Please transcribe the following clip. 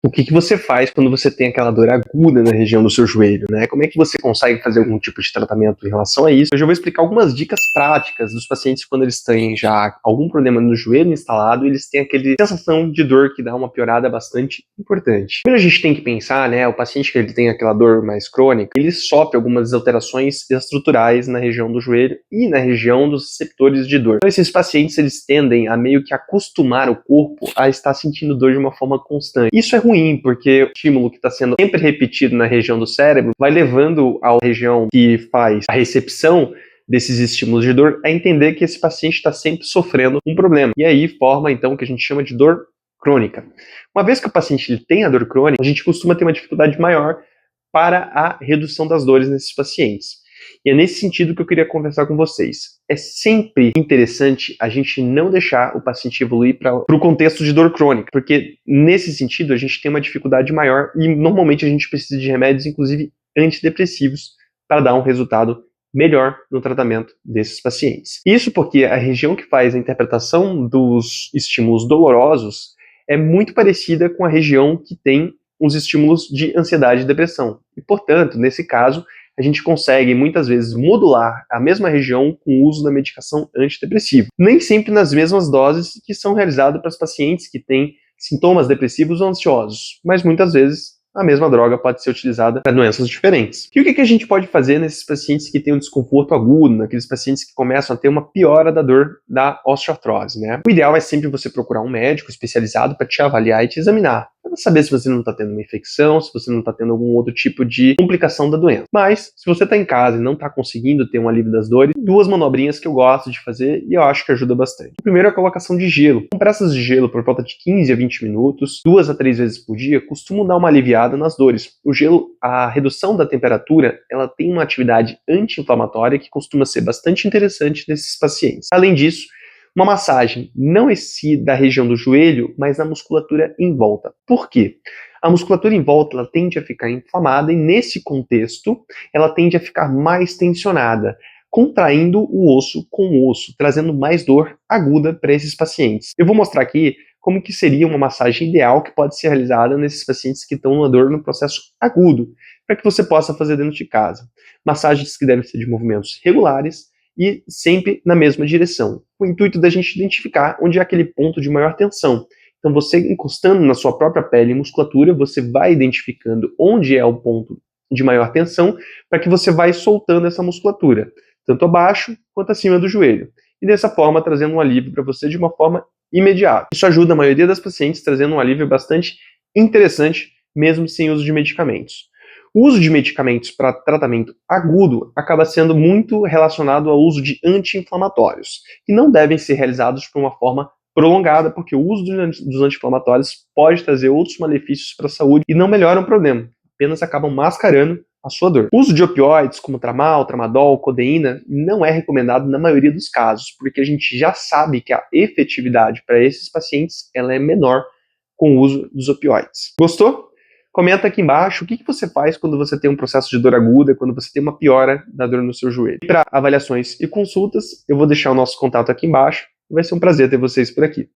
O que você faz quando você tem aquela dor aguda na região do seu joelho, né? Como é que você consegue fazer algum tipo de tratamento em relação a isso? Hoje eu vou explicar algumas dicas práticas dos pacientes quando eles têm já algum problema no joelho instalado e eles têm aquela sensação de dor que dá uma piorada bastante importante. Primeiro a gente tem que pensar, né, o paciente que ele tem aquela dor mais crônica, ele sofre algumas alterações estruturais na região do joelho e na região dos receptores de dor. Então esses pacientes, eles tendem a meio que acostumar o corpo a estar sentindo dor de uma forma constante. Isso é ruim, porque o estímulo que está sendo sempre repetido na região do cérebro vai levando a região que faz a recepção desses estímulos de dor a entender que esse paciente está sempre sofrendo um problema. E aí forma, então, o que a gente chama de dor crônica. Uma vez que o paciente ele tem a dor crônica, a gente costuma ter uma dificuldade maior para a redução das dores nesses pacientes. E é nesse sentido que eu queria conversar com vocês. É sempre interessante a gente não deixar o paciente evoluir para o contexto de dor crônica, porque nesse sentido a gente tem uma dificuldade maior e normalmente a gente precisa de remédios, inclusive antidepressivos, para dar um resultado melhor no tratamento desses pacientes. Isso porque a região que faz a interpretação dos estímulos dolorosos é muito parecida com a região que tem os estímulos de ansiedade e depressão. E, portanto, nesse caso, a gente consegue muitas vezes modular a mesma região com o uso da medicação antidepressiva. Nem sempre nas mesmas doses que são realizadas para os pacientes que têm sintomas depressivos ou ansiosos, mas muitas vezes a mesma droga pode ser utilizada para doenças diferentes. E o que a gente pode fazer nesses pacientes que têm um desconforto agudo, naqueles pacientes que começam a ter uma piora da dor da osteoartrose, né? O ideal é sempre você procurar um médico especializado para te avaliar e te examinar, para saber se você não está tendo uma infecção, se você não está tendo algum outro tipo de complicação da doença. Mas, se você está em casa e não está conseguindo ter um alívio das dores, duas manobrinhas que eu gosto de fazer e eu acho que ajuda bastante. O primeiro é a colocação de gelo. Compressas de gelo por volta de 15 a 20 minutos, 2 a 3 vezes por dia, costumam dar uma aliviada nas dores. O gelo, a redução da temperatura, ela tem uma atividade anti-inflamatória que costuma ser bastante interessante nesses pacientes. Além disso, uma massagem não da região do joelho, mas na musculatura em volta. Por quê? A musculatura em volta ela tende a ficar inflamada e nesse contexto ela tende a ficar mais tensionada, contraindo o osso com o osso, trazendo mais dor aguda para esses pacientes. Eu vou mostrar aqui como que seria uma massagem ideal que pode ser realizada nesses pacientes que estão numa dor no processo agudo, para que você possa fazer dentro de casa. Massagens que devem ser de movimentos regulares e sempre na mesma direção, com o intuito da gente identificar onde é aquele ponto de maior tensão. Então você encostando na sua própria pele e musculatura, você vai identificando onde é o ponto de maior tensão, para que você vai soltando essa musculatura, tanto abaixo quanto acima do joelho. E dessa forma trazendo um alívio para você de uma forma imediata. Isso ajuda a maioria das pacientes, trazendo um alívio bastante interessante, mesmo sem uso de medicamentos. O uso de medicamentos para tratamento agudo acaba sendo muito relacionado ao uso de anti-inflamatórios, que não devem ser realizados de uma forma prolongada, porque o uso dos anti-inflamatórios pode trazer outros malefícios para a saúde e não melhora o problema, apenas acabam mascarando a sua dor. O uso de opioides como tramal, tramadol, codeína não é recomendado na maioria dos casos, porque a gente já sabe que a efetividade para esses pacientes ela é menor com o uso dos opioides. Gostou? Comenta aqui embaixo o que você faz quando você tem um processo de dor aguda, quando você tem uma piora da dor no seu joelho. Para avaliações e consultas, eu vou deixar o nosso contato aqui embaixo. Vai ser um prazer ter vocês por aqui.